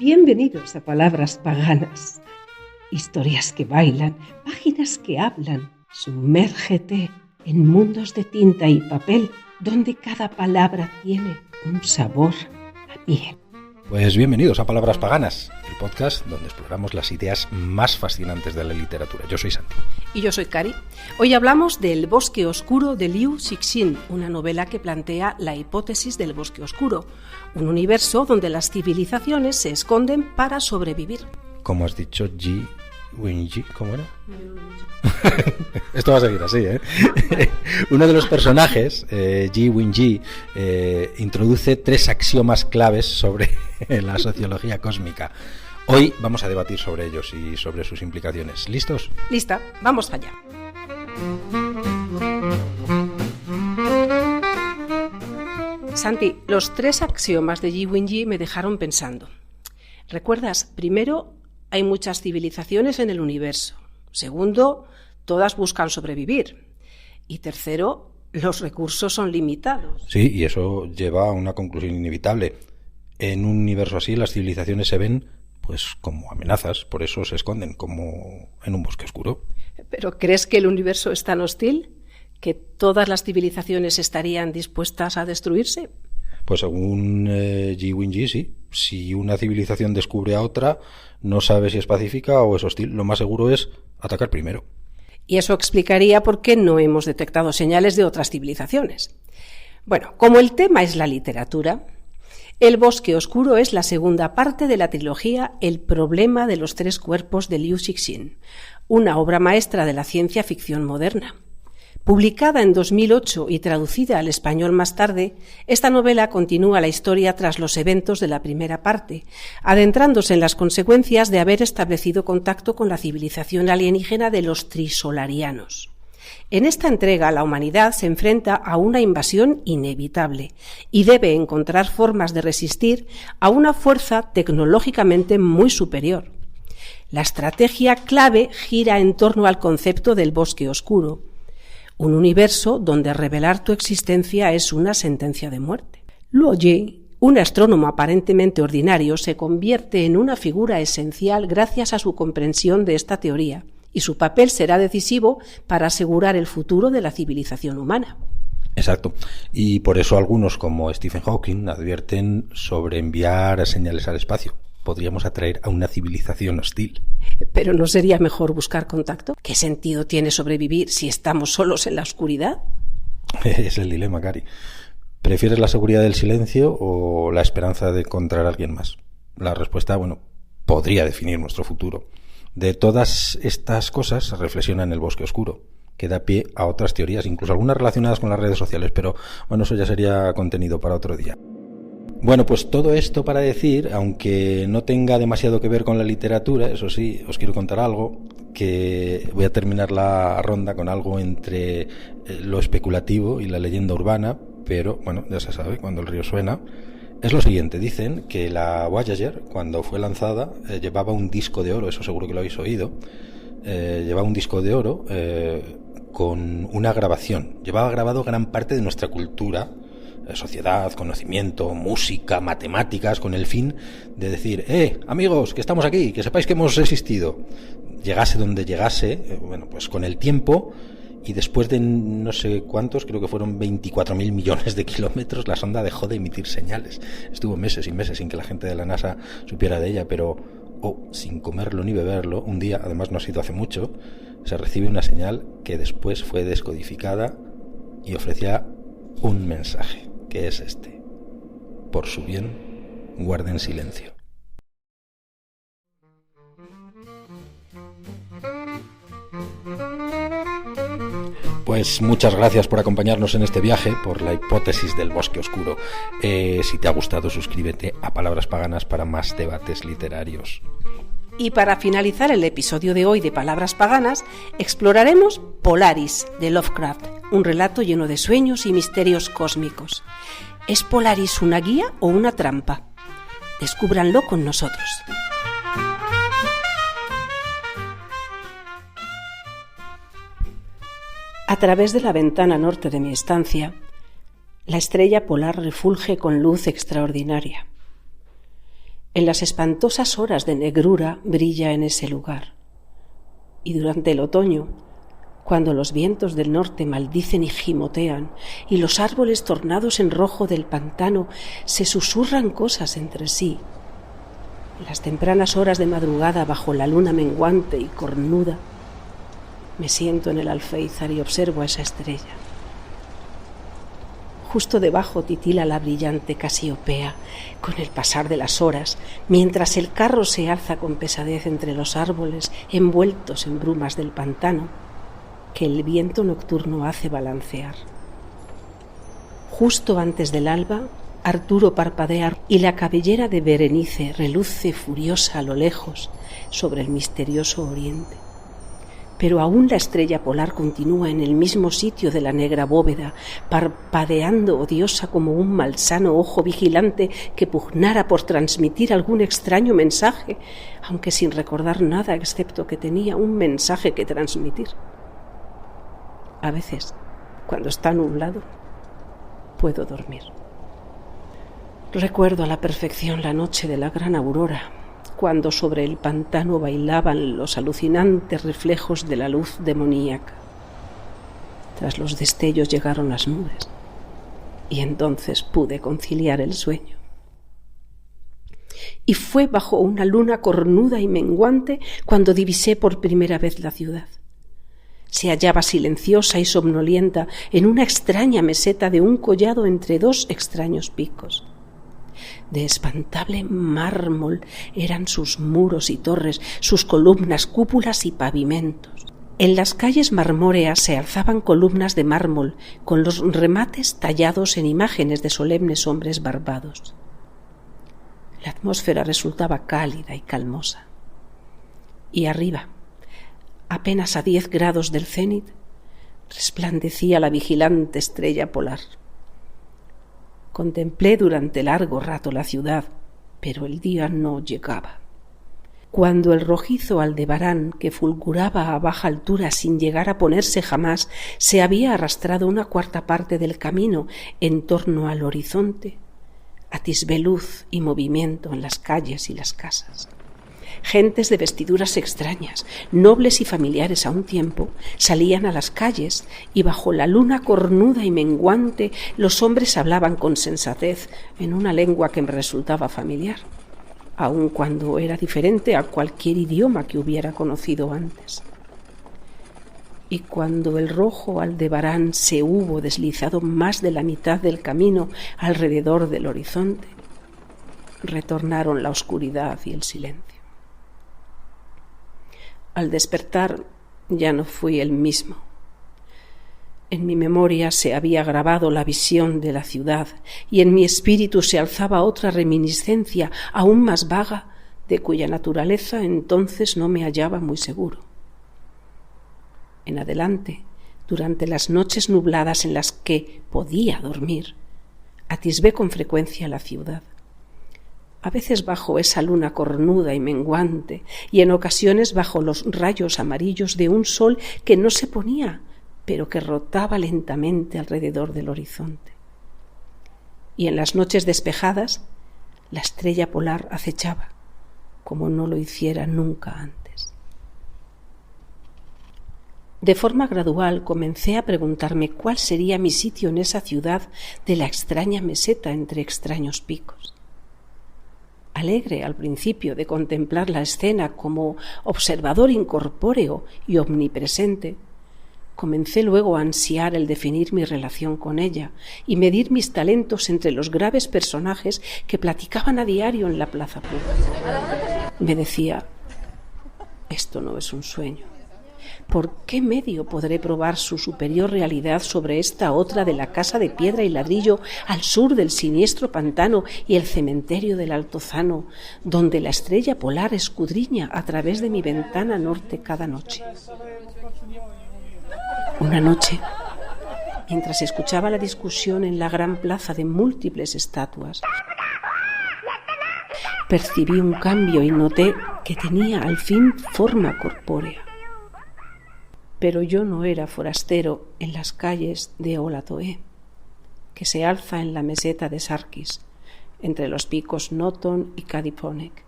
Bienvenidos a Palabras Paganas. Historias que bailan, páginas que hablan. Sumérgete en mundos de tinta y papel, donde cada palabra tiene un sabor a miel. Pues bienvenidos a Palabras Paganas, el podcast donde exploramos las ideas más fascinantes de la literatura. Yo soy Santi. Y yo soy Cari. Hoy hablamos del Bosque Oscuro de Liu Cixin, una novela que plantea la hipótesis del bosque oscuro, un universo donde las civilizaciones se esconden para sobrevivir. Como has dicho, Ji Wenji, ¿cómo era? Esto va a seguir así, ¿eh? Uno de los personajes, Ji Wenji, introduce 3 axiomas claves sobre la sociología cósmica. Hoy vamos a debatir sobre ellos y sobre sus implicaciones. ¿Listos? Lista, vamos allá. Santi, los 3 axiomas de Ji Wenji me dejaron pensando. ¿Recuerdas? Primero, hay muchas civilizaciones en el universo. Segundo, todas buscan sobrevivir. Y tercero, los recursos son limitados. Sí, y eso lleva a una conclusión inevitable. En un universo así, las civilizaciones se ven pues como amenazas, por eso se esconden, como en un bosque oscuro. ¿Pero crees que el universo es tan hostil que todas las civilizaciones estarían dispuestas a destruirse? Pues según Ji Wenji, sí. Si una civilización descubre a otra, no sabe si es pacífica o es hostil. Lo más seguro es atacar primero. Y eso explicaría por qué no hemos detectado señales de otras civilizaciones. Bueno, como el tema es la literatura, El Bosque Oscuro es la segunda parte de la trilogía El problema de los 3 cuerpos de Liu Cixin, una obra maestra de la ciencia ficción moderna. Publicada en 2008 y traducida al español más tarde, esta novela continúa la historia tras los eventos de la primera parte, adentrándose en las consecuencias de haber establecido contacto con la civilización alienígena de los trisolarianos. En esta entrega, la humanidad se enfrenta a una invasión inevitable y debe encontrar formas de resistir a una fuerza tecnológicamente muy superior. La estrategia clave gira en torno al concepto del bosque oscuro, un universo donde revelar tu existencia es una sentencia de muerte. Luo Ji, un astrónomo aparentemente ordinario, se convierte en una figura esencial gracias a su comprensión de esta teoría, y su papel será decisivo para asegurar el futuro de la civilización humana. Exacto. Y por eso algunos, como Stephen Hawking, advierten sobre enviar señales al espacio. Podríamos atraer a una civilización hostil. ¿Pero no sería mejor buscar contacto? ¿Qué sentido tiene sobrevivir si estamos solos en la oscuridad? Es el dilema, Cari. ¿Prefieres la seguridad del silencio o la esperanza de encontrar a alguien más? La respuesta, podría definir nuestro futuro. De todas estas cosas se reflexiona en El Bosque Oscuro, que da pie a otras teorías, incluso algunas relacionadas con las redes sociales, pero eso ya sería contenido para otro día. Bueno, pues todo esto para decir, aunque no tenga demasiado que ver con la literatura, eso sí, os quiero contar algo, que voy a terminar la ronda con algo entre lo especulativo y la leyenda urbana, pero ya se sabe, cuando el río suena. Es lo siguiente, dicen que la Voyager, cuando fue lanzada, llevaba un disco de oro, eso seguro que lo habéis oído, llevaba un disco de oro con una grabación, llevaba grabado gran parte de nuestra cultura, sociedad, conocimiento, música, matemáticas, con el fin de decir, amigos, que estamos aquí, que sepáis que hemos existido. Llegase donde llegase, pues con el tiempo y después de no sé cuántos, creo que fueron 24.000 millones de kilómetros, la sonda dejó de emitir señales. Estuvo meses y meses sin que la gente de la NASA supiera de ella, pero sin comerlo ni beberlo, un día, además no ha sido hace mucho, se recibe una señal que después fue descodificada y ofrecía un mensaje, que es este: por su bien, guarden silencio. Pues muchas gracias por acompañarnos en este viaje por la hipótesis del bosque oscuro. Si te ha gustado, suscríbete a Palabras Paganas para más debates literarios. Y para finalizar el episodio de hoy de Palabras Paganas, exploraremos Polaris, de Lovecraft, un relato lleno de sueños y misterios cósmicos. ¿Es Polaris una guía o una trampa? Descúbranlo con nosotros. A través de la ventana norte de mi estancia, la estrella polar refulge con luz extraordinaria. En las espantosas horas de negrura brilla en ese lugar. Y durante el otoño, cuando los vientos del norte maldicen y gimotean, y los árboles tornados en rojo del pantano se susurran cosas entre sí, en las tempranas horas de madrugada bajo la luna menguante y cornuda, me siento en el alféizar y observo a esa estrella. Justo debajo titila la brillante Casiopea con el pasar de las horas, mientras el carro se alza con pesadez entre los árboles envueltos en brumas del pantano que el viento nocturno hace balancear. Justo antes del alba, Arturo parpadea y la cabellera de Berenice reluce furiosa a lo lejos sobre el misterioso oriente. Pero aún la estrella polar continúa en el mismo sitio de la negra bóveda, parpadeando odiosa como un malsano ojo vigilante que pugnara por transmitir algún extraño mensaje, aunque sin recordar nada excepto que tenía un mensaje que transmitir. A veces, cuando está nublado, puedo dormir. Recuerdo a la perfección la noche de la gran aurora, cuando sobre el pantano bailaban los alucinantes reflejos de la luz demoníaca. Tras los destellos llegaron las nubes, y entonces pude conciliar el sueño. Y fue bajo una luna cornuda y menguante cuando divisé por primera vez la ciudad. Se hallaba silenciosa y somnolienta en una extraña meseta de un collado entre dos extraños picos. De espantable mármol eran sus muros y torres, sus columnas, cúpulas y pavimentos. En las calles marmóreas se alzaban columnas de mármol con los remates tallados en imágenes de solemnes hombres barbados. La atmósfera resultaba cálida y calmosa. Y arriba, apenas a 10 grados del cenit, resplandecía la vigilante estrella polar. Contemplé durante largo rato la ciudad, pero el día no llegaba. Cuando el rojizo Aldebarán, que fulguraba a baja altura sin llegar a ponerse jamás, se había arrastrado una cuarta parte del camino en torno al horizonte, atisbé luz y movimiento en las calles y las casas. Gentes de vestiduras extrañas, nobles y familiares a un tiempo, salían a las calles y bajo la luna cornuda y menguante los hombres hablaban con sensatez en una lengua que me resultaba familiar, aun cuando era diferente a cualquier idioma que hubiera conocido antes. Y cuando el rojo Aldebarán se hubo deslizado más de la mitad del camino alrededor del horizonte, retornaron la oscuridad y el silencio. Al despertar ya no fui el mismo. En mi memoria se había grabado la visión de la ciudad y en mi espíritu se alzaba otra reminiscencia aún más vaga de cuya naturaleza entonces no me hallaba muy seguro. En adelante, durante las noches nubladas en las que podía dormir, atisbé con frecuencia la ciudad. A veces bajo esa luna cornuda y menguante, y en ocasiones bajo los rayos amarillos de un sol que no se ponía, pero que rotaba lentamente alrededor del horizonte. Y en las noches despejadas, la estrella polar acechaba, como no lo hiciera nunca antes. De forma gradual comencé a preguntarme cuál sería mi sitio en esa ciudad de la extraña meseta entre extraños picos. Alegre al principio de contemplar la escena como observador incorpóreo y omnipresente, comencé luego a ansiar el definir mi relación con ella y medir mis talentos entre los graves personajes que platicaban a diario en la plaza pública. Me decía, esto no es un sueño. ¿Por qué medio podré probar su superior realidad sobre esta otra de la casa de piedra y ladrillo al sur del siniestro pantano y el cementerio del Altozano, donde la estrella polar escudriña a través de mi ventana norte cada noche? Una noche, mientras escuchaba la discusión en la gran plaza de múltiples estatuas, percibí un cambio y noté que tenía al fin forma corpórea. Pero yo no era forastero en las calles de Olatoé, que se alza en la meseta de Sarkis, entre los picos Noton y Kadiponek.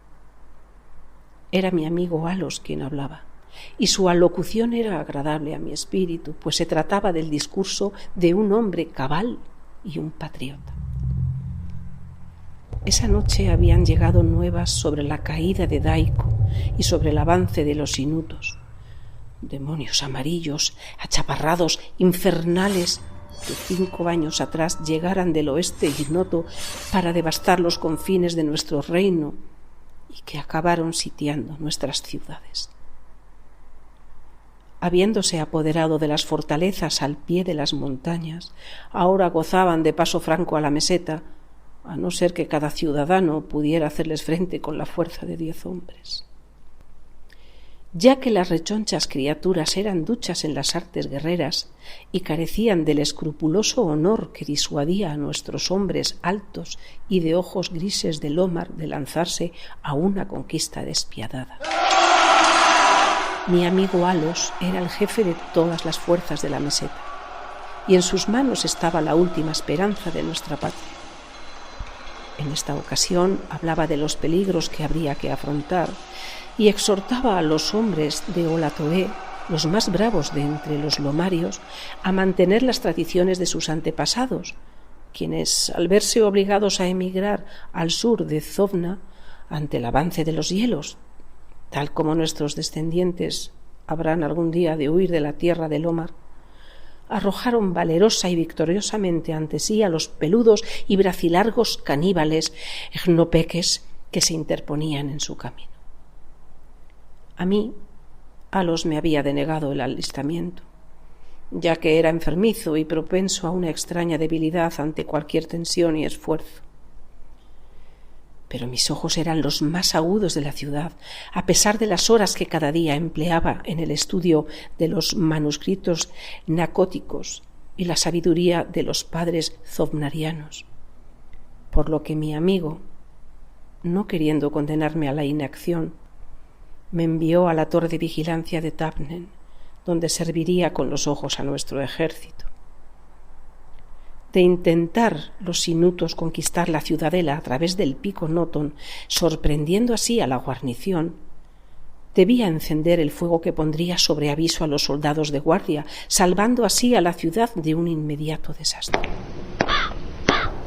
Era mi amigo Alos quien hablaba, y su alocución era agradable a mi espíritu, pues se trataba del discurso de un hombre cabal y un patriota. Esa noche habían llegado nuevas sobre la caída de Daiko y sobre el avance de los inutos. Demonios amarillos, achaparrados, infernales, que 5 años atrás llegaran del oeste ignoto para devastar los confines de nuestro reino y que acabaron sitiando nuestras ciudades. Habiéndose apoderado de las fortalezas al pie de las montañas, ahora gozaban de paso franco a la meseta, a no ser que cada ciudadano pudiera hacerles frente con la fuerza de 10 hombres. Ya que las rechonchas criaturas eran duchas en las artes guerreras y carecían del escrupuloso honor que disuadía a nuestros hombres altos y de ojos grises de Lomar de lanzarse a una conquista despiadada. Mi amigo Alos era el jefe de todas las fuerzas de la meseta, y en sus manos estaba la última esperanza de nuestra patria. En esta ocasión hablaba de los peligros que habría que afrontar y exhortaba a los hombres de Olatoé, los más bravos de entre los lomarios, a mantener las tradiciones de sus antepasados, quienes, al verse obligados a emigrar al sur de Zovna ante el avance de los hielos, tal como nuestros descendientes habrán algún día de huir de la tierra de Lomar, arrojaron valerosa y victoriosamente ante sí a los peludos y bracilargos caníbales egnopeques que se interponían en su camino. A mí, Alos me había denegado el alistamiento, ya que era enfermizo y propenso a una extraña debilidad ante cualquier tensión y esfuerzo. Pero mis ojos eran los más agudos de la ciudad, a pesar de las horas que cada día empleaba en el estudio de los manuscritos nacóticos y la sabiduría de los padres zovnarianos. Por lo que mi amigo, no queriendo condenarme a la inacción, me envió a la torre de vigilancia de Tabnen, donde serviría con los ojos a nuestro ejército. De intentar los inutos conquistar la ciudadela a través del pico Noton, sorprendiendo así a la guarnición, debía encender el fuego que pondría sobre aviso a los soldados de guardia, salvando así a la ciudad de un inmediato desastre.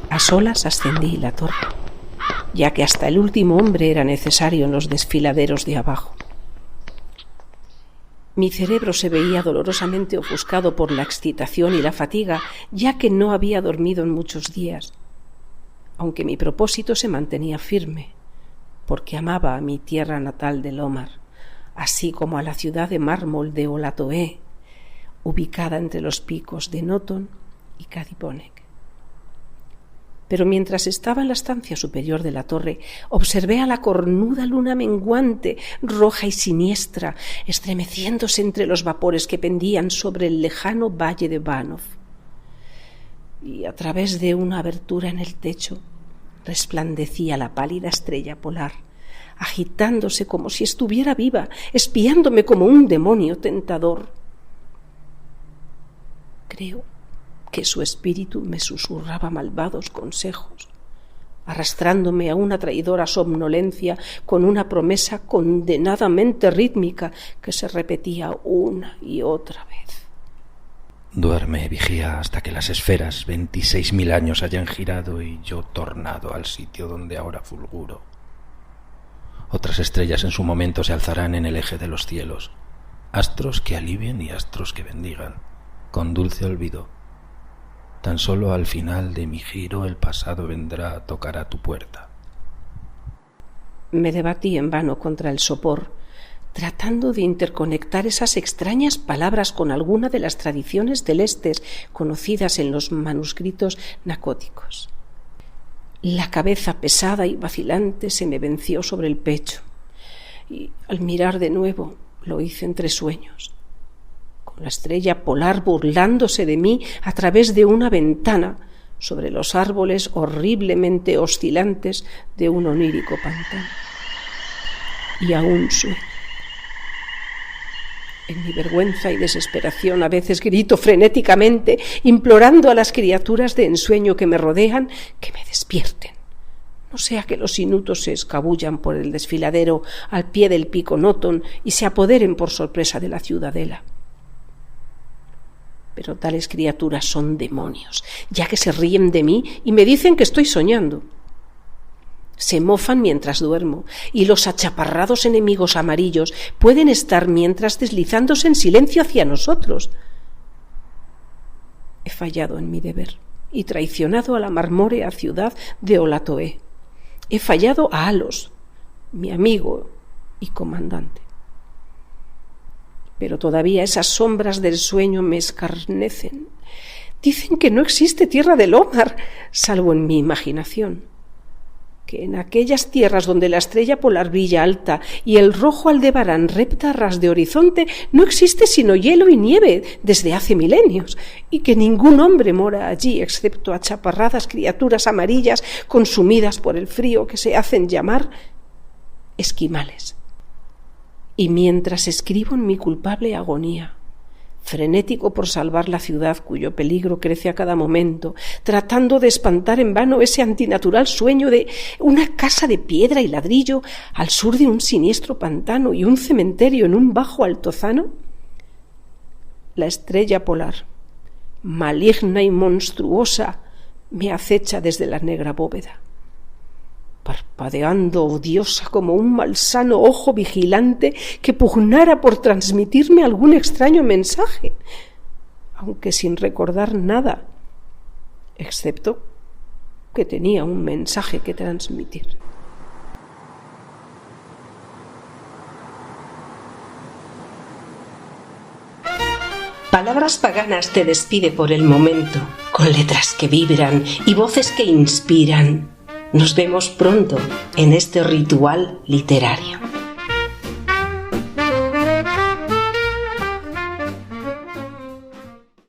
A solas ascendí la torre, ya que hasta el último hombre era necesario en los desfiladeros de abajo. Mi cerebro se veía dolorosamente ofuscado por la excitación y la fatiga, ya que no había dormido en muchos días, aunque mi propósito se mantenía firme, porque amaba a mi tierra natal de Lomar, así como a la ciudad de mármol de Olatoé, ubicada entre los picos de Noton y Kadiponek. Pero mientras estaba en la estancia superior de la torre, observé a la cornuda luna menguante, roja y siniestra, estremeciéndose entre los vapores que pendían sobre el lejano valle de Banov. Y a través de una abertura en el techo resplandecía la pálida estrella polar, agitándose como si estuviera viva, espiándome como un demonio tentador. Creo que su espíritu me susurraba malvados consejos, arrastrándome a una traidora somnolencia con una promesa condenadamente rítmica que se repetía una y otra vez. Duerme, vigía, hasta que las esferas 26.000 años hayan girado y yo tornado al sitio donde ahora fulguro. Otras estrellas en su momento se alzarán en el eje de los cielos, astros que alivien y astros que bendigan, con dulce olvido. Tan solo al final de mi giro el pasado vendrá a tocar a tu puerta. Me debatí en vano contra el sopor, tratando de interconectar esas extrañas palabras con alguna de las tradiciones celestes conocidas en los manuscritos nacóticos. La cabeza pesada y vacilante se me venció sobre el pecho, y al mirar de nuevo lo hice entre sueños, la estrella polar burlándose de mí a través de una ventana sobre los árboles horriblemente oscilantes de un onírico pantano. Y aún sueño. En mi vergüenza y desesperación a veces grito frenéticamente, implorando a las criaturas de ensueño que me rodean que me despierten, No sea que los inutos se escabullan por el desfiladero al pie del pico Noton y se apoderen por sorpresa de la ciudadela. Pero tales criaturas son demonios, ya que se ríen de mí y me dicen que estoy soñando. Se mofan mientras duermo, y los achaparrados enemigos amarillos pueden estar mientras deslizándose en silencio hacia nosotros. He fallado en mi deber y traicionado a la marmórea ciudad de Olatoé. He fallado a Alos, mi amigo y comandante. Pero todavía esas sombras del sueño me escarnecen. Dicen que no existe tierra del Omar, salvo en mi imaginación. Que en aquellas tierras donde la estrella polar brilla alta y el rojo Aldebarán repta a ras de horizonte, no existe sino hielo y nieve desde hace milenios, y que ningún hombre mora allí excepto achaparradas criaturas amarillas consumidas por el frío que se hacen llamar esquimales. Y mientras escribo en mi culpable agonía, frenético por salvar la ciudad cuyo peligro crece a cada momento, tratando de espantar en vano ese antinatural sueño de una casa de piedra y ladrillo al sur de un siniestro pantano y un cementerio en un bajo altozano, la estrella polar, maligna y monstruosa, me acecha desde la negra bóveda, parpadeando odiosa como un malsano ojo vigilante que pugnara por transmitirme algún extraño mensaje, aunque sin recordar nada, excepto que tenía un mensaje que transmitir. Palabras Paganas te despide por el momento, con letras que vibran y voces que inspiran. Nos vemos pronto en este ritual literario.